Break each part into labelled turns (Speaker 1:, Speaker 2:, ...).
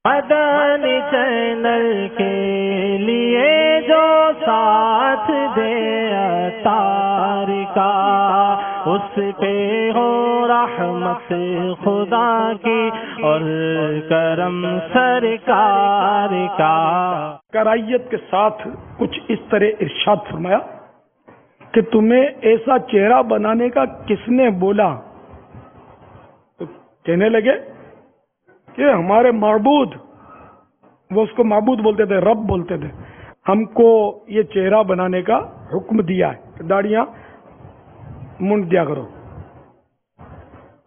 Speaker 1: مدنی channel کے لیے جو ساتھ دے عطار کا، اس پہ ہو رحمت خدا کی اور کرم سرکار کا۔
Speaker 2: کرائیت کے ساتھ کچھ اس طرح ارشاد فرمایا کہ تمہیں ایسا چہرہ بنانے کا کس نے بولا؟ تو کہنے لگے کہ ہمارے معبود، وہ اس کو معبود بولتے تھے، رب بولتے تھے، ہم کو یہ چہرہ بنانے کا حکم دیا ہے کہ داڑیاں منڈ دیا کرو۔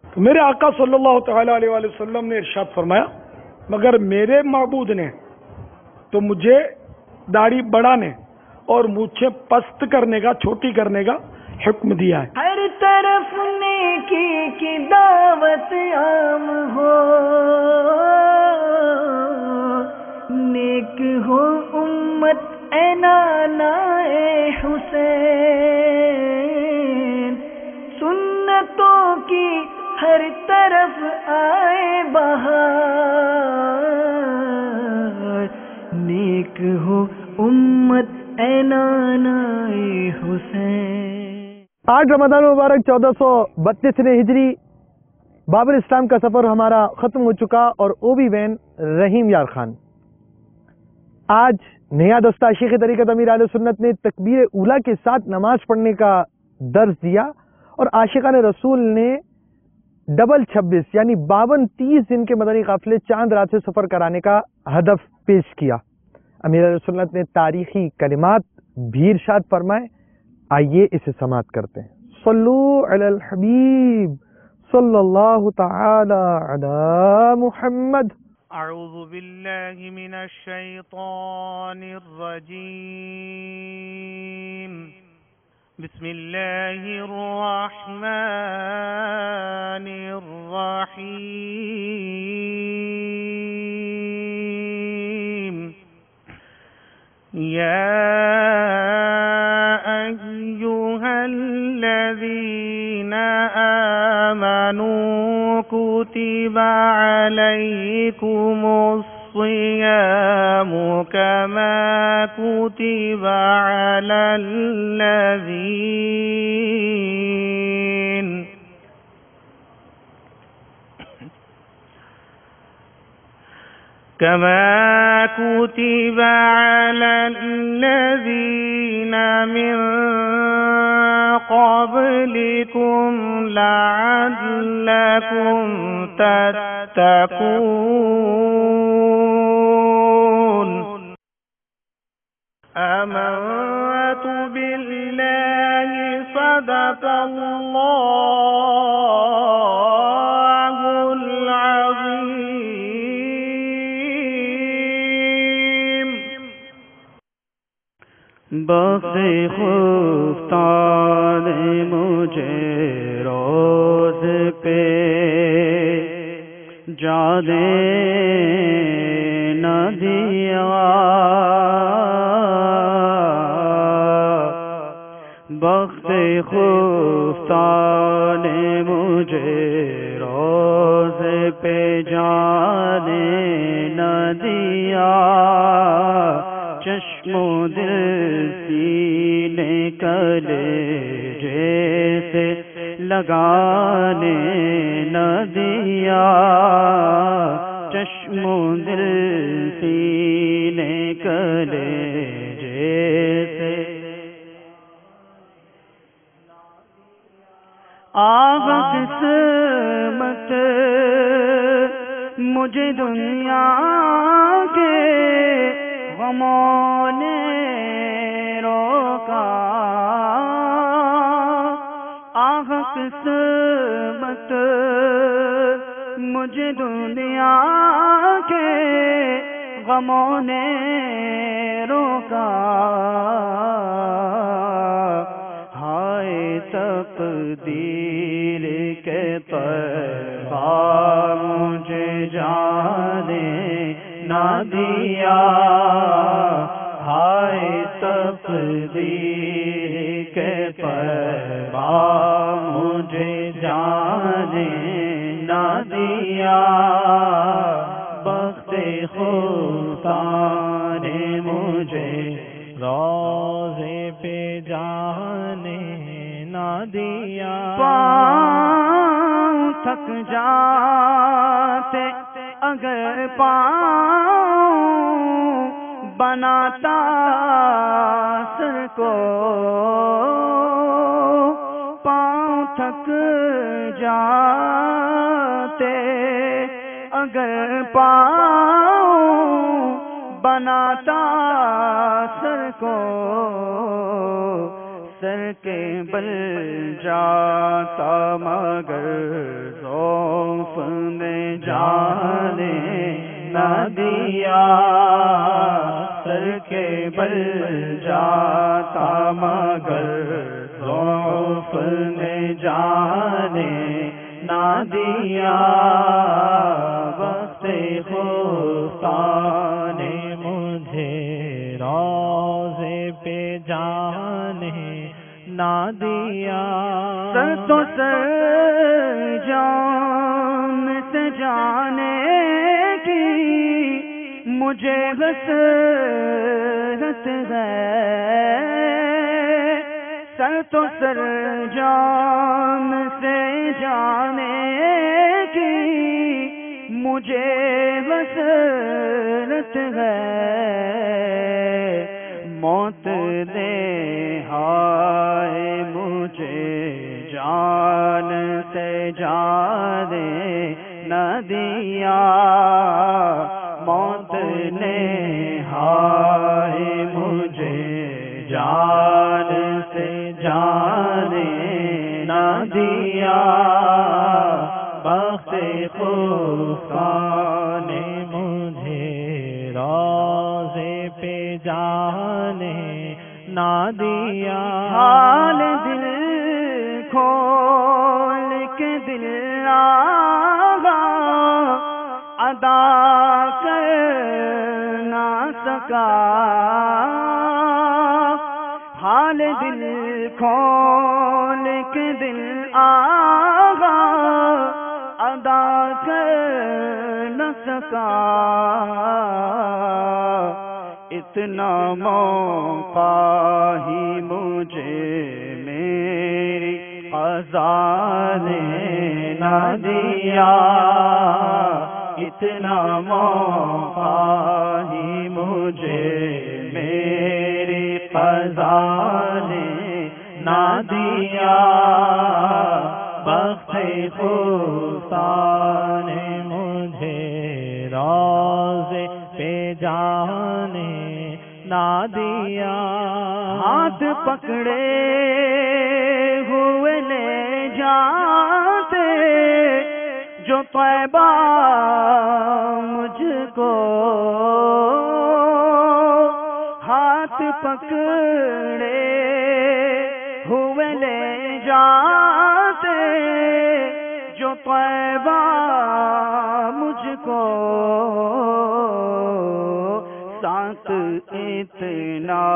Speaker 2: تو میرے آقا صلی اللہ تعالی علیہ وآلہ وسلم نے ارشاد فرمایا مگر میرے معبود نے تو مجھے داڑھی بڑھانے اور مونچھیں پست کرنے کا، چھوٹی کرنے کا حکم دیا ہے۔
Speaker 1: ہر طرف نیکی کی دعوت عام ہو، نیک ہو امت اے نانا اے حسین، سنتوں کی ہر طرف آئے بہار، نیک ہو امت اے نانا اے حسین۔
Speaker 3: آج رمضان مبارک 1432 ہجری باب الاسلام کا سفر ہمارا ختم ہو چکا، اور اوبی وین رحیم یار خان، آج نیا دستہ شیخ طریقت امیر اہل سنت نے تکبیر اولیٰ کے ساتھ نماز پڑھنے کا درس دیا، اور عاشقان رسول نے ڈبل 26 یعنی 52-30 دن کے مدنی قافلے چاند رات سے سفر کرانے کا ہدف پیش کیا۔ امیر اہل سنت نے تاریخی کلمات بھی ارشاد فرمائے، آئیے اسے سماعت کرتے ہیں۔ صلو علی الحبیب صلی اللہ تعالی علی محمد۔
Speaker 4: اعوذ باللہ من الشیطان الرجیم، بسم اللہ الرحمن الرحیم۔ یا الذين آمنوا كتب عليكم الصيام كما كتب على الذين من قبلكم لعلكم تتقون۔ آمنت بالله صدق الله العظيم۔ بخت خفتان مجھے روز پہ جانے نہ دیا، بخت خفتان مجھے روز پہ جانے نہ دیا، چشم و دل سینے کلیجے سے لگانے نہ دیا، چشم و دل سینے کلیجے سے آہ قسمت مجھے دنیا کے غموں نے روکا، آہ قسمت مجھے دنیا کے غموں نے روکا، ہائے تقدیر کے پیغام مجھے جانے نہ دیا، ہائے تقدیر کے پیغام مجھے جانے نہ دیا، بخت خدا نے مجھے روضے پہ جانے نہ دیا.
Speaker 1: پاؤں تھک جاتے اگر پاؤں بناتا سر کو، پاؤں تھک جاتے اگر پاؤں بناتا سر کو، سر کے بل جاتا مگر ذوف نے جانے نہ دیا. سر کے بل جاتا مگر ذوف نے جانے نہ دیا. وقت خدا نے مجھے روضے پہ جانے نہ دیا. سر تو سر جان سے جانے کی مجھے حسرت ہے. سر تو سر جان سے جانے کی مجھے حسرت ہے. موت نے ہائے مجھے جان سے جانے نہ دیا. موت نے ہائے مجھے جان سے جانے نہ دیا.
Speaker 4: بخت خدا نے مجھے روضے پہ جانے نہ دیا.
Speaker 1: حال دل کھول کے دل آگا ادا کر نہ سکا. حال دل کھول کے دل آگا ادا کر نہ سکا. اتنا موقع ہی مجھے میری قضا نے نہ دیا. اتنا موقع ہی مجھے میری قضا نے نہ دیا.
Speaker 4: بخت خدا نے مجھے روضے پہ جانے نہ دیا.
Speaker 1: ہاتھ پکڑے ہوئے لے جاتے جو طیبہ مجھ کو، ہاتھ پکڑے ہوئے لے جاتے جو طیبہ مجھ کو. ساتھ اتنا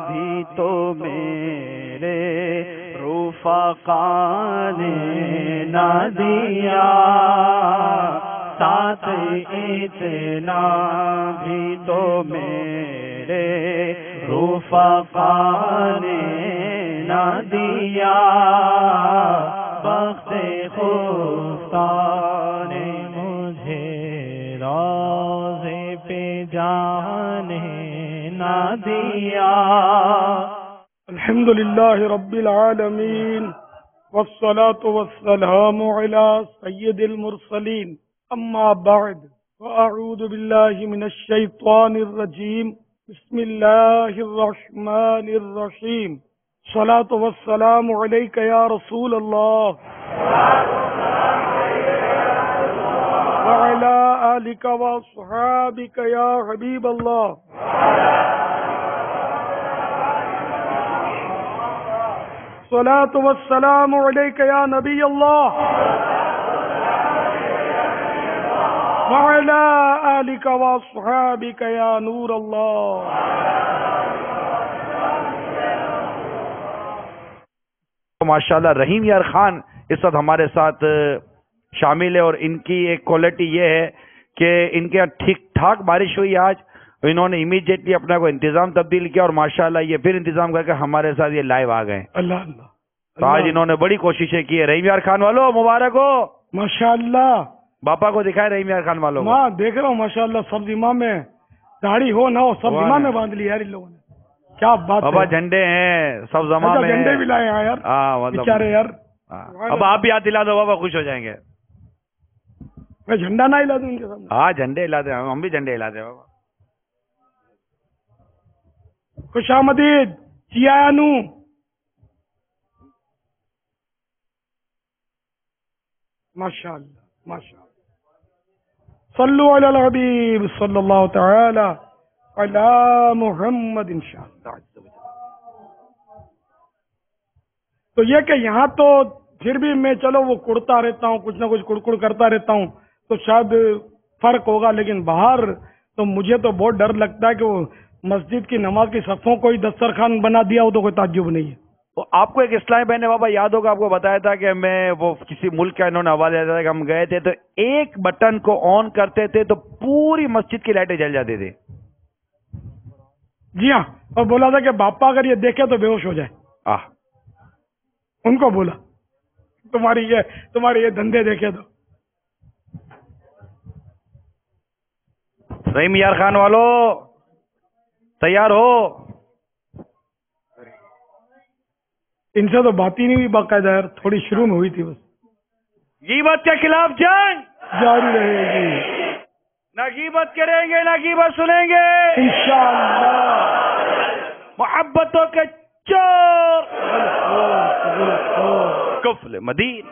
Speaker 1: بھی تو میرے رفقا نے نہ دیا. ساتھ اتنا بھی تو میرے رفقا نے نہ دیا.
Speaker 4: بخت خدا نے مجھے روضے پہ جانے نہ دیا.
Speaker 2: الحمد لله رب العالمين والصلاة والسلام على سيد المرسلين أما بعد فأعوذ بالله من الشيطان الرجيم بسم الله الرحمن الرحيم الصلاة والسلام عليك يا رسول الله وعلى آلك وأصحابك يا حبيب الله الصلاة والسلام عليك يا نبي الله وعلى آلك وأصحابك يا نور الله.
Speaker 5: ماشاءاللہ رحیم یار خان اس وقت ہمارے ساتھ شامل ہے، اور ان کی ایک کوالٹی یہ ہے کہ ان کے ٹھیک ٹھاک بارش ہوئی آج. انہوں نے امیڈیٹلی اپنا کوئی انتظام تبدیل کیا اور ماشاءاللہ یہ پھر انتظام کر کے ہمارے ساتھ یہ لائیو آ گئے.
Speaker 2: اللہ اللہ.
Speaker 5: تو آج انہوں نے بڑی کوششیں کی ہے. رحیم یار خان والوں مبارک ہو.
Speaker 2: ماشاءاللہ.
Speaker 5: باپا کو دکھائے رحیم یار خان والوں کو.
Speaker 2: ماں دیکھ رہا ہوں ماشاءاللہ سب امام میں داڑھی ہو نہ ہو سب امام میں باندھ لی یار ان لوگوں نے. کیا بات ہے.
Speaker 5: بابا جھنڈے ہیں سب زماں میں.
Speaker 2: جھنڈے بھی لائے ہیں یار.
Speaker 5: ہاں
Speaker 2: بیچارے یار.
Speaker 5: اب آپ بھی ہاتھ دلا دو بابا خوش ہو جائیں گے.
Speaker 2: میں جھنڈا نہ ہلا دوں ان کے سامنے.
Speaker 5: ہاں جھنڈے ہلا دیں ہم بھی جھنڈے ہلا دیں بابا.
Speaker 2: خوش آمدید چیانو. ماشاءاللہ ماشاءاللہ. صلو علی الحبیب صلی اللہ تعالی علی محمد انشاءاللہ. تو یہ کہ یہاں تو پھر بھی میں چلو وہ کڑتا رہتا ہوں کچھ نہ کچھ کڑکڑ کرتا رہتا ہوں تو شاید فرق ہوگا, لیکن باہر تو مجھے تو بہت ڈر لگتا ہے کہ وہ مسجد کی نماز کی صفوں کو ہی دسترخوان بنا دیا ہو تو کوئی تعجب نہیں ہے.
Speaker 5: تو آپ کو ایک اسلامی بہن نے بابا یاد ہوگا آپ کو بتایا تھا کہ میں وہ کسی ملک کا انہوں نے حوالہ دیا تھا کہ ہم گئے تھے تو ایک بٹن کو آن کرتے تھے تو پوری مسجد کی لائٹیں جل جاتی تھی.
Speaker 2: جی ہاں, اور بولا تھا کہ باپا اگر یہ دیکھے تو بے ہوش ہو جائے. ان کو بولا تمہاری یہ دھندے دیکھے تو.
Speaker 5: رحیم یار خان والو تیار ہو.
Speaker 2: ان سے تو بات ہی نہیں ہوئی باقاعدہ یار, تھوڑی شروع میں ہوئی تھی بس.
Speaker 5: غیبت کے خلاف جنگ
Speaker 2: جاری رہے گی.
Speaker 5: نہ غیبت کریں گے نہ غیبت سنیں گے
Speaker 2: انشاءاللہ.
Speaker 5: محبتوں کے چور کفل مدین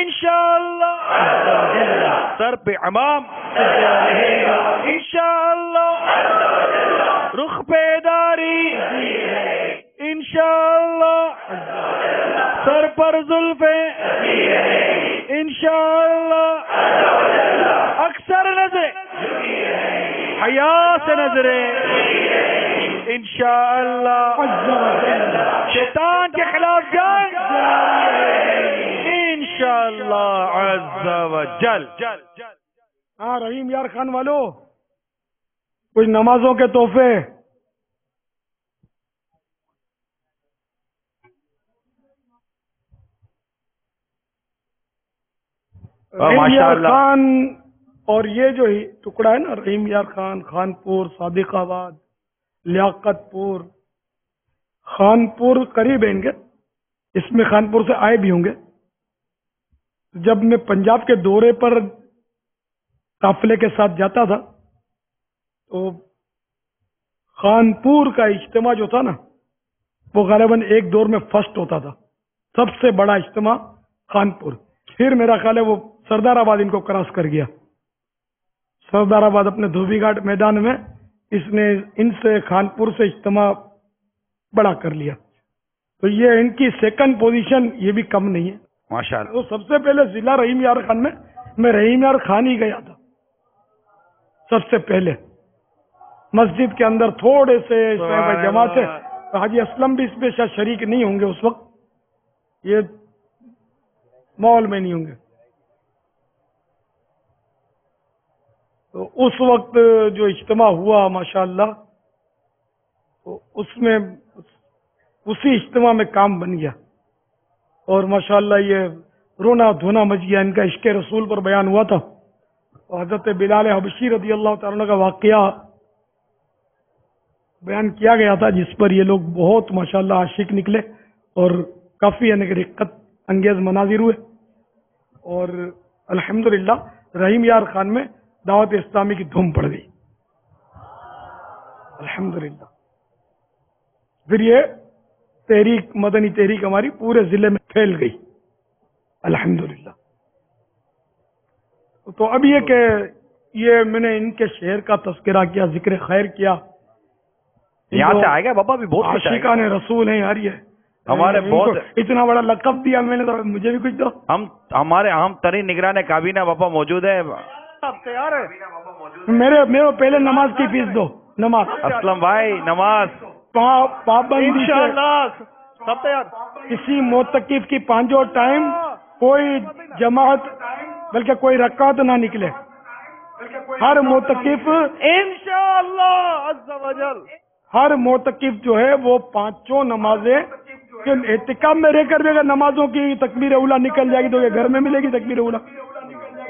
Speaker 5: انشاءاللہ. سر پہ امام انشاءاللہ. رخ پہ داری انشاءاللہ. سر پر زلفیں انشاءاللہ. اکثر نظریں حیا سے نظریں انشاءاللہ. شیطان کے خلاف جنگ انشاءاللہ عز و جل.
Speaker 2: ہاں رحیم یار خان والو کچھ نمازوں کے تحفے. رحیم یار خان اور یہ جو ٹکڑا ہے نا رحیم یار خان, خانپور, صادق آباد, لیاقت پور, خانپور قریب ہیں ان کے. اس میں خانپور سے آئے بھی ہوں گے. جب میں پنجاب کے دورے پر قافلے کے ساتھ جاتا تھا تو خانپور کا اجتماع جو تھا نا وہ غالباً ایک دور میں فرسٹ ہوتا تھا. سب سے بڑا اجتماع خانپور. پھر میرا خیال ہے وہ سردار آباد ان کو کراس کر گیا. سردار آباد اپنے دھوبی گھاٹ میدان میں اس نے ان سے خانپور سے اجتماع بڑا کر لیا. تو یہ ان کی سیکنڈ پوزیشن یہ بھی کم نہیں ہے
Speaker 5: ماشاءاللہ.
Speaker 2: تو سب سے پہلے ضلع رحیم یار خان میں رحیم یار خان ہی گیا تھا. سب سے پہلے مسجد کے اندر تھوڑے سے جماعت سے حاجی اسلم بھی اس میں شاید شریک نہیں ہوں گے اس وقت, یہ ماحول میں نہیں ہوں گے. تو اس وقت جو اجتماع ہوا ماشاءاللہ تو اس میں اسی اجتماع میں کام بن گیا اور ماشاءاللہ یہ رونا دھونا مچ گیا. ان کا عشق رسول پر بیان ہوا تھا. حضرت بلال حبشی رضی اللہ تعالیٰ عنہ کا واقعہ بیان کیا گیا تھا جس پر یہ لوگ بہت ماشاءاللہ عاشق نکلے اور کافی یعنی کہ رقت انگیز مناظر ہوئے. اور الحمدللہ رحیم یار خان میں دعوت اسلامی کی دھوم پڑ گئی الحمدللہ. پھر یہ تحریک مدنی تحریک ہماری پورے ضلع میں پھیل گئی الحمدللہ. تو اب یہ کہ یہ میں نے ان کے شہر کا تذکرہ کیا, ذکر خیر کیا.
Speaker 5: یہاں سے آئے گا بابا بھی بہت
Speaker 2: عاشقان رسول ہیں یار. یہ
Speaker 5: ہمارے بہت
Speaker 2: اتنا بڑا لقب دیا میں نے تو مجھے بھی کچھ دو.
Speaker 5: ہمارے اہم ترین نگران کابینہ بابا موجود ہے.
Speaker 2: تیار ہے میرے پہلے نماز کی فیس دو. نماز
Speaker 5: اسلم بھائی نماز
Speaker 2: پابندی
Speaker 5: سب تیار.
Speaker 2: کسی معتکف کی پانچوں ٹائم کوئی جماعت بلکہ کوئی رکعت نہ نکلے. ہر موتقف
Speaker 3: انشاءاللہ عز و جل
Speaker 2: ہر موتقف جو ہے وہ پانچوں نمازیں اعتکاف میں رہ کر بھی اگر نمازوں کی تکبیر اولیٰ نکل جائے گی تو یہ گھر میں ملے گی تکبیر اولیٰ.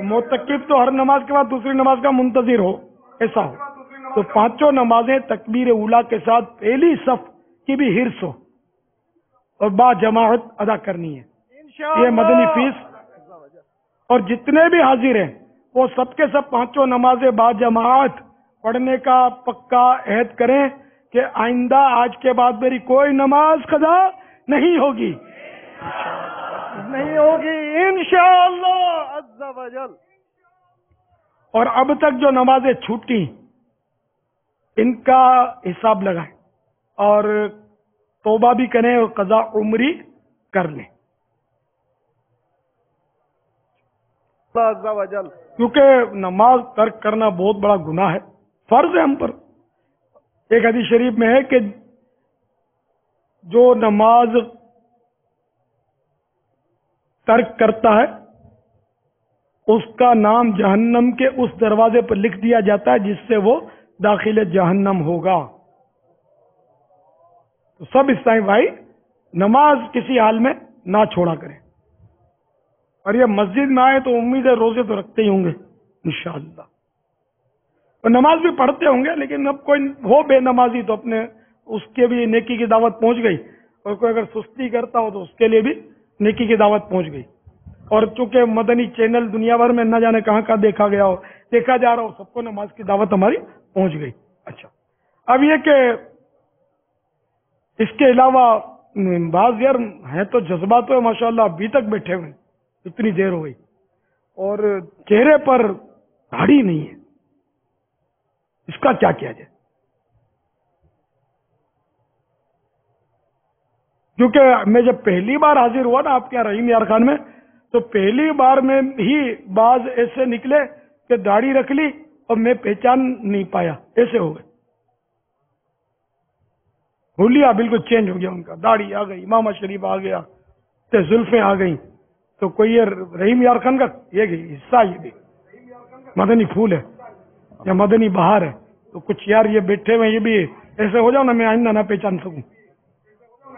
Speaker 2: موتقف تو ہر نماز کے بعد دوسری نماز کا منتظر ہو، ایسا ہو. تو پانچوں نمازیں تکبیر اولیٰ کے ساتھ پہلی صف کی بھی حرص ہو اور با جماعت ادا کرنی ہے. یہ مدنی فیس. اور جتنے بھی حاضر ہیں وہ سب کے سب پانچوں نمازیں با جماعت پڑھنے کا پکا عہد کریں کہ آئندہ آج کے بعد میری کوئی نماز قضا نہیں ہوگی.
Speaker 3: نہیں ہوگی انشاءاللہ عز و جل.
Speaker 2: اور اب تک جو نمازیں چھوٹی ان کا حساب لگائیں اور توبہ بھی کریں اور قضا عمری کر لیں.
Speaker 3: عز و جل.
Speaker 2: کیونکہ نماز ترک کرنا بہت بڑا گناہ ہے، فرض ہے ہم پر. ایک حدیث شریف میں ہے کہ جو نماز ترک کرتا ہے اس کا نام جہنم کے اس دروازے پر لکھ دیا جاتا ہے جس سے وہ داخل جہنم ہوگا. تو سب اسلامی بھائی نماز کسی حال میں نہ چھوڑا کریں. اور یہ مسجد میں آئے تو امید ہے روزے تو رکھتے ہی ہوں گے انشاءاللہ، اور نماز بھی پڑھتے ہوں گے. لیکن اب کوئی ہو بے نمازی تو اپنے اس کے بھی نیکی کی دعوت پہنچ گئی، اور کوئی اگر سستی کرتا ہو تو اس کے لیے بھی نیکی کی دعوت پہنچ گئی. اور چونکہ مدنی چینل دنیا بھر میں نہ جانے کہاں کہاں دیکھا گیا ہو، دیکھا جا رہا ہو، سب کو نماز کی دعوت ہماری پہنچ گئی. اچھا، اب یہ کہ اس کے علاوہ بعض یار ہیں تو جذبات تو ماشاءاللہ ابھی تک بیٹھے ہوئے، اتنی دیر ہو گئی، اور چہرے پر داڑھی نہیں ہے. اس کا کیا کیا جائے؟ کیونکہ میں جب پہلی بار حاضر ہوا نا آپ کے رحیم یار خان میں، تو پہلی بار میں ہی بعض ایسے نکلے کہ داڑھی رکھ لی اور میں پہچان نہیں پایا، ایسے ہو گئے. حلیہ بالکل چینج ہو گیا ان کا. داڑھی آ گئی، امامہ شریف آ گیا، زلفیں آ گئیں. تو کوئی یہ رحیم یار خان کا یہ حصہ، یہ بھی مدنی پھول ہے یا مدنی بہار ہے. تو کچھ یار یہ بیٹھے ہوئے یہ بھی ایسے ہو جاؤ نا میں آئندہ نہ پہچان سکوں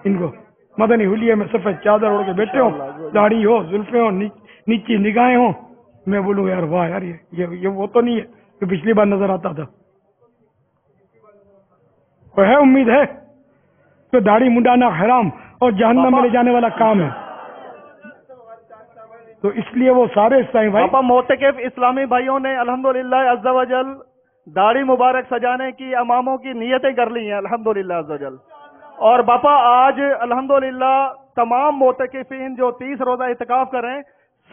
Speaker 2: ان کو. مدنی حلیے میں سفید چادر اوڑھ کے بیٹھے ہوں، داڑھی ہو، زلفیں ہو، نیچی نگاہیں ہوں، میں بولوں یار واہ یار یہ وہ تو نہیں ہے کہ پچھلی بار نظر آتا تھا. کوئی ہے امید ہے کہ داڑھی منڈانا حرام اور جہنم میں لے جانے والا کام ہے. تو اس لیے وہ سارے اسلامی بھائی
Speaker 3: پاپا موتقف اسلامی بھائیوں نے الحمدللہ عز و جل داڑھی مبارک سجانے کی اماموں کی نیتیں کر لی ہیں الحمدللہ عز و جل. اور باپا آج الحمدللہ تمام موتقفین جو 30 روزہ اعتکاف کر رہے ہیں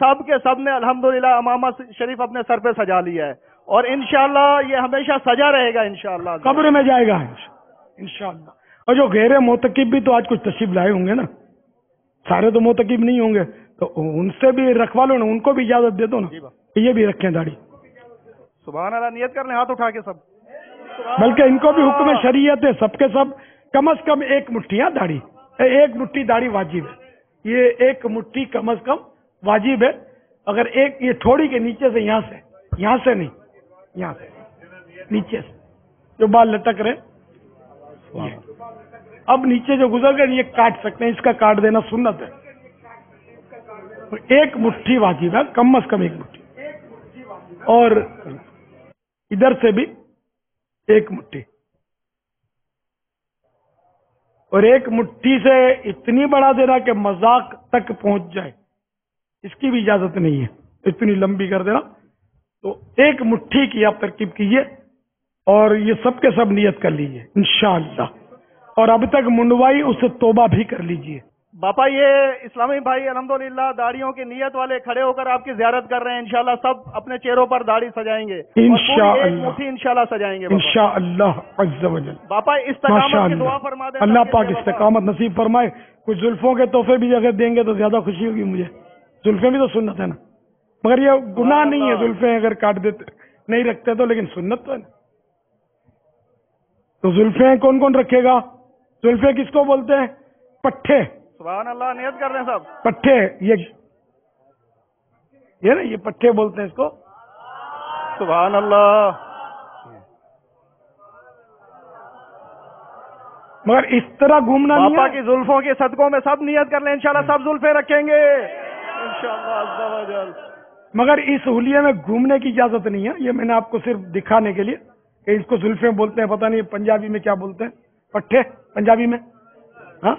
Speaker 3: سب کے سب نے الحمدللہ امامہ شریف اپنے سر پہ سجا لیا ہے، اور انشاءاللہ یہ ہمیشہ سجا رہے گا انشاءاللہ.
Speaker 2: قبر میں جائے گا انشاءاللہ. اور جو غیر موتقف بھی تو آج کچھ تشریف لائے ہوں گے نا، سارے تو موتقف نہیں ہوں گے، تو ان سے بھی رکھوا لو نا، ان کو بھی اجازت دے دو نا کہ یہ بھی رکھیں داڑھی.
Speaker 3: سبحان اللہ، نیت کر لیں ہاتھ اٹھا کے سب.
Speaker 2: بلکہ ان کو بھی حکم شریعت ہے سب کے سب کم از کم ایک مٹھی داڑھی، ایک مٹھی داڑھی واجب ہے. یہ ایک مٹھی کم از کم واجب ہے. اگر ایک یہ تھوڑی کے نیچے سے یہاں سے نہیں، یہاں سے نیچے سے جو بال لٹک رہے، اب نیچے جو گزر گئے یہ کاٹ سکتے ہیں، اس کا کاٹ دینا سنت ہے. ایک مٹھی واجب ہے، کم از کم ایک مٹھی، اور ادھر سے بھی ایک مٹھی. اور ایک مٹھی سے اتنی بڑھا دینا کہ مذاق تک پہنچ جائے، اس کی بھی اجازت نہیں ہے. اتنی لمبی کر دینا. تو ایک مٹھی کی آپ ترکیب کیجئے اور یہ سب کے سب نیت کر لیجئے انشاءاللہ. اور اب تک منڈوائی اس سے توبہ بھی کر لیجئے.
Speaker 3: باپا یہ اسلامی بھائی الحمدللہ داڑھیوں کی نیت والے کھڑے ہو کر آپ کی زیارت کر رہے ہیں. انشاءاللہ سب اپنے چہروں پر داڑھی سجائیں گے
Speaker 2: انشاءاللہ،
Speaker 3: ایک مٹھی انشاءاللہ سجائیں گے
Speaker 2: انشاءاللہ عز و جل.
Speaker 3: باپا استقامت کی دعا فرما دیں.
Speaker 2: اللہ پاک استقامت نصیب فرمائے. کچھ زلفوں کے تحفے بھی اگر دیں گے تو زیادہ خوشی ہوگی مجھے. زلفیں بھی تو سنت ہے نا، مگر یہ گناہ نہیں ہے زلفیں اگر کاٹ دیتے نہیں رکھتے تو، لیکن سنت تو ہے نا. تو زلفیں کون کون رکھے گا؟ زلفیں کس کو بولتے ہیں؟ پٹھے.
Speaker 3: سبحان اللہ، نیت کر رہے ہیں سب.
Speaker 2: پٹھے، یہ نا یہ پٹھے بولتے ہیں اس کو.
Speaker 6: سبحان اللہ.
Speaker 2: مگر اس طرح گھومنا نہیں
Speaker 6: باپا
Speaker 2: ہے.
Speaker 6: کی زلفوں کے صدقوں میں سب نیت کر لیں انشاءاللہ سب زلفیں رکھیں گے انشاءاللہ عز و جل.
Speaker 2: مگر اس حلیے میں گھومنے کی اجازت نہیں ہے. یہ میں نے آپ کو صرف دکھانے کے لیے کہ اس کو زلفیں بولتے ہیں, پتہ نہیں پنجابی میں کیا بولتے ہیں, پٹھے پنجابی میں. ہاں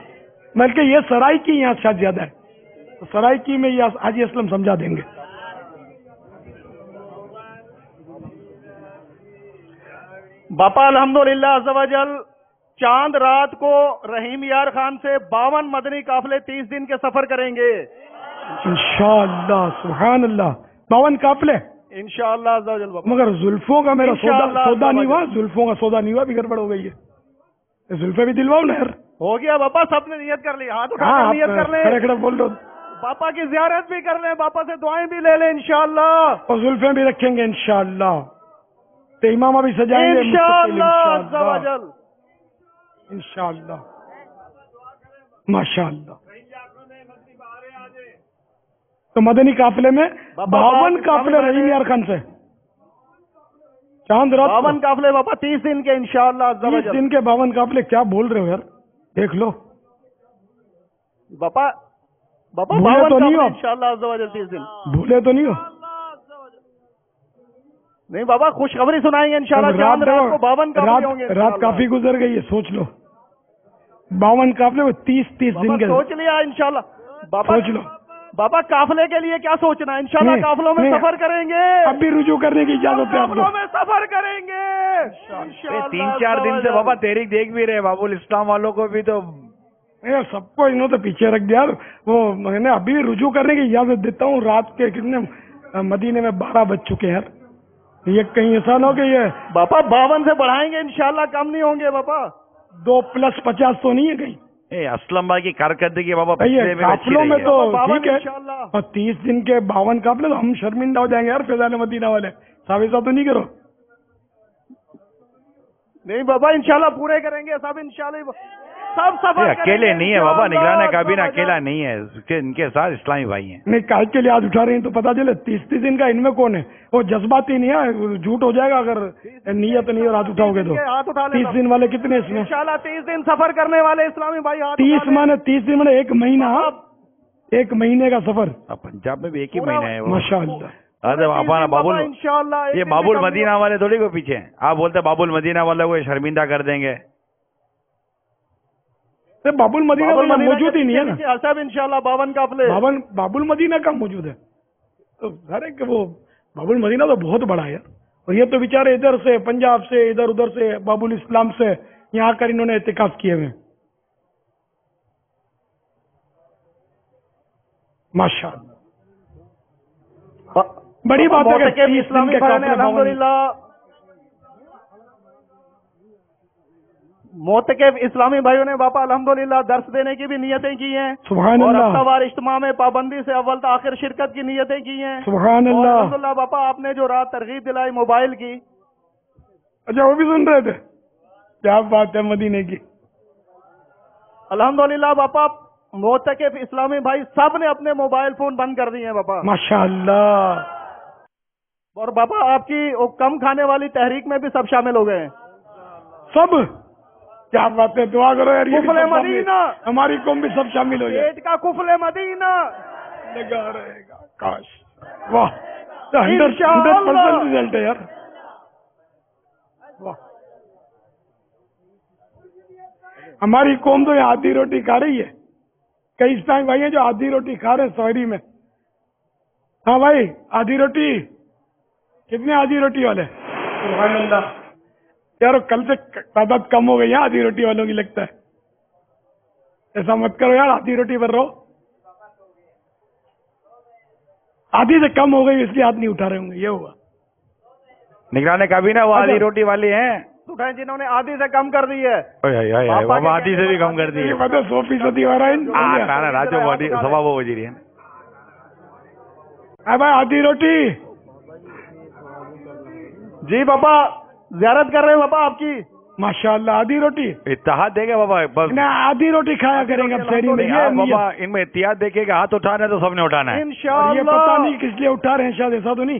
Speaker 2: بلکہ یہ سرائی کی یہاں شاید زیادہ ہے, تو سرائی کی میں یہ حاجی اسلم سمجھا دیں گے.
Speaker 6: باپا الحمدللہ عز و جل چاند رات کو رحیم یار خان سے 52 مدنی قافلے 30 دن کے سفر کریں گے
Speaker 2: انشاءاللہ. سبحان اللہ. 52 قافلے
Speaker 6: انشاءاللہ عز و جل. باپا
Speaker 2: مگر زلفوں کا میرا
Speaker 6: انشاءاللہ
Speaker 2: سودا نہیں ہوا, زلفوں کا سودا نہیں ہوا, بھی گڑبڑ ہو گئی ہے. زلفیں بھی دلواؤ نا یار.
Speaker 6: ہو گیا باپا, سب نے نیت کر لی, ہاتھ اٹھا
Speaker 2: ہاں
Speaker 6: کر نیت کر لیں,
Speaker 2: کھڑے کھڑے بول دو.
Speaker 6: باپا کی زیارت بھی کر لیں, باپا سے دعائیں بھی لے لیں انشاءاللہ.
Speaker 2: اور زلفیں بھی رکھیں گے انشاءاللہ. تو امامہ بھی سجائیں گے
Speaker 6: انشاءاللہ عز و جل.
Speaker 2: انشاءاللہ ماشاءاللہ. تو مدنی قافلے میں 52 قافلے رحیم یار خان سے چاند رات
Speaker 6: 52 قافلے باپا 30 دن کے انشاءاللہ عز و
Speaker 2: 30
Speaker 6: جل.
Speaker 2: دن کے 52 قافلے. کیا بول رہے ہو یار, دیکھ لو.
Speaker 6: باپا باپا
Speaker 2: بھولے
Speaker 6: 52
Speaker 2: تو نہیں
Speaker 6: قافلے
Speaker 2: ہو؟
Speaker 6: انشاءاللہ عز و جل 30 دن.
Speaker 2: بھولے تو نہیں ہو؟
Speaker 6: نہیں بابا خوشخبری سنائیں گے انشاءاللہ. چاند رات کو 52 قافلے ہوں گے
Speaker 2: رات
Speaker 6: انشاءاللہ.
Speaker 2: کافی گزر گئی ہے, سوچ لو. 52 قافلے میں 30
Speaker 6: بابا
Speaker 2: دن کے.
Speaker 6: سوچ لیا انشاءاللہ. بابا
Speaker 2: سوچ لو.
Speaker 6: بابا قافلے کے لیے کیا سوچنا ہے, انشاءاللہ
Speaker 2: نہیں،
Speaker 6: قافلوں میں
Speaker 2: نہیں،
Speaker 6: سفر کریں گے,
Speaker 2: اب بھی رجوع کرنے کی اجازت ہے آپ کو.
Speaker 6: قافلوں میں سفر کریں گے انشاءاللہ.
Speaker 5: 3-4 دن سے بابا تحریک دیکھ بھی رہے, بابول اسلام والوں کو بھی تو
Speaker 2: اے سب کو انہوں نے پیچھے رکھ دیا. وہ میں نے ابھی بھی رجوع کرنے کی اجازت دیتا ہوں. رات کے کتنے مدینے میں 12 بج چکے ہیں یار. یہ کہیں ایسا نہ ہو کہ یہ
Speaker 6: باپا 52 سے بڑھائیں گے انشاءاللہ, کم نہیں ہوں گے باپا.
Speaker 2: 2+50 تو نہیں ہے کہیں.
Speaker 5: اسلم بھائی کی کارکردگی بابا
Speaker 2: یہ
Speaker 5: پچھلے میں اچھی
Speaker 2: قافلوں میں
Speaker 5: رہی ہے.
Speaker 2: تو
Speaker 6: 52
Speaker 2: ٹھیک ہے,
Speaker 6: انشاءاللہ.
Speaker 2: اور 30 دن کے 52 قافلے تو ہم شرمندہ ہو جائیں گے یار فیضان مدینہ والے. صاحب ایسا تو نہیں کرو.
Speaker 6: نہیں بابا انشاءاللہ پورے کریں گے سب انشاءاللہ. سب سفر کریں گے
Speaker 5: اکیلے نہیں ہے بابا,
Speaker 6: انشاءاللہ.
Speaker 5: نگران کابینہ اکیلا نہیں ہے, ان کے ساتھ اسلامی بھائی ہیں.
Speaker 2: نہیں کاج کے لیے ہاتھ اٹھا رہے ہیں تو پتا چلے 30 دن کا ان میں کون ہے. وہ جذباتی نہیں ہے, جھوٹ ہو جائے گا اگر نیت نہیں اور ہاتھ اٹھاؤ گے تو.
Speaker 6: ہاتھ اٹھا لیں
Speaker 2: 30 دن والے کتنے اس میں؟
Speaker 6: انشاءاللہ 30 دن سفر کرنے والے اسلامی بھائی ہاتھ
Speaker 2: 30
Speaker 6: اٹھا لیں.
Speaker 2: مانے 30 دن مانے 1 مہینہ, 1 مہینے کا سفر.
Speaker 5: پنجاب میں بھی ایک ہی مہینہ ہے وہ.
Speaker 2: ماشاء اللہ.
Speaker 5: اپنا بابول,
Speaker 6: انشاءاللہ
Speaker 5: یہ بابول مدینہ والے تھوڑی کو پیچھے ہیں. آپ بولتے بابول مدینہ والے کو شرمندہ کر دیں گے.
Speaker 2: باب المدینہ تو موجود ہی نہیں ہے نا.
Speaker 6: صاحب انشاءاللہ 52 قافلے.
Speaker 2: باب المدینہ کا موجود ہے تو سارے کہ وہ باب المدینہ تو بہت بڑا ہے. اور یہ تو بیچارے ادھر سے پنجاب سے ادھر ادھر سے باب الاسلام سے یہاں کر انہوں نے اعتکاف کیے ہوئے. ماشاء اللہ بڑی بات ہے کہ 30 دن
Speaker 6: اسلامی
Speaker 2: کے
Speaker 6: بھائی نے
Speaker 2: قافلے 52.
Speaker 6: الحمدللہ موتقب اسلامی بھائیوں نے باپا الحمدللہ درس دینے کی بھی نیتیں کی ہیں.
Speaker 2: سبحان
Speaker 6: اور
Speaker 2: اللہ.
Speaker 6: ہفتہ وار اجتماع میں پابندی سے اول تا آخر شرکت کی نیتیں کی ہیں.
Speaker 2: سبحان
Speaker 6: اور
Speaker 2: اللہ.
Speaker 6: الحمدللہ باپا آپ نے جو رات ترغیب دلائی موبائل کی,
Speaker 2: اچھا وہ بھی سن رہے تھے. کیا بات ہے مدینے کی.
Speaker 6: الحمدللہ باپا موتقب اسلامی بھائی سب نے اپنے موبائل فون بند کر دیے ہیں باپا.
Speaker 2: ماشاء اللہ.
Speaker 6: اور باپا آپ کی وہ کم کھانے والی تحریک میں بھی سب شامل ہو گئے ہیں.
Speaker 2: سب کیا بات ہے, دعا کرو یار. یہ بھی
Speaker 6: کفل
Speaker 2: سب شامل-
Speaker 6: مدینہ.
Speaker 2: ہماری قوم بھی سب شامل ہو جائے.
Speaker 6: پیٹ کا کفل مدینہ
Speaker 2: لگا رہے گا کاش. واہ 100%
Speaker 6: انشاءاللہ.
Speaker 2: رزلٹ ہے یار. واہ ہماری قوم تو یہ آدھی روٹی کھا رہی ہے. کئی اسلامی بھائی ہیں جو آدھی روٹی کھا رہے ہیں سحری میں. ہاں بھائی آدھی روٹی کتنے آدھی روٹی والے؟ سبحان اللہ. یار کل سے تعداد کم ہو گئی ہے آدھی روٹی والوں کی لگتا ہے. ایسا مت کرو یار, آدھی روٹی پر رہو. آدھی سے کم ہو گئی اس لیے ہاتھ نہیں اٹھا رہے ہوں گے. یہ ہوا
Speaker 5: نگران کابینہ وہ آدھی روٹی والی ہیں
Speaker 6: اٹھائیں جنہوں نے آدھی سے کم کر دی ہے.
Speaker 5: بابا آدھی سے بھی کم کر دی ہے.
Speaker 2: 100% ہو رہا ہے.
Speaker 5: راجو سبا وہ وزیر ہیں.
Speaker 2: بھائی آدھی روٹی.
Speaker 6: جی باپا زیارت کر رہے ہیں باپا آپ کی.
Speaker 2: ماشاء اللہ آدھی روٹی.
Speaker 5: اتحاد دے گا بابا بس.
Speaker 2: نہ آدھی روٹی کھایا کریں گے اب شہری میں.
Speaker 5: ہاں
Speaker 2: یہ
Speaker 5: بابا ان میں اتحاد دیکھے گا, ہاتھ اٹھانا ہے تو سب نے اٹھانا ہے.
Speaker 2: یہ
Speaker 6: انشاءاللہ.
Speaker 2: پتہ نہیں کس لیے اٹھا رہے ہیں, شاید ایسا تو نہیں.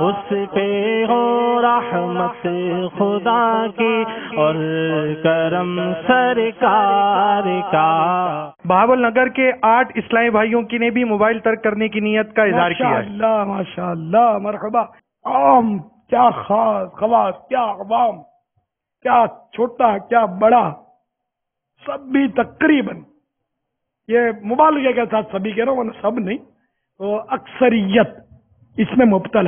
Speaker 4: اس پہ ہو رحمت خدا کی اور کرم سرکار کا۔
Speaker 3: بہاول نگر کے 8 اسلامی بھائیوں کی نے بھی موبائل ترک کرنے کی نیت کا اظہار کیا ہے۔
Speaker 2: اللہ ماشاء اللہ، مرحبا۔ عام کیا خاص، خواص کیا، عوام کیا، چھوٹا کیا بڑا، سب بھی تقریباً، یہ مبالغے کے ساتھ سبھی کہہ رہا ہوں، سب نہیں، تو اکثریت اس میں مبتلا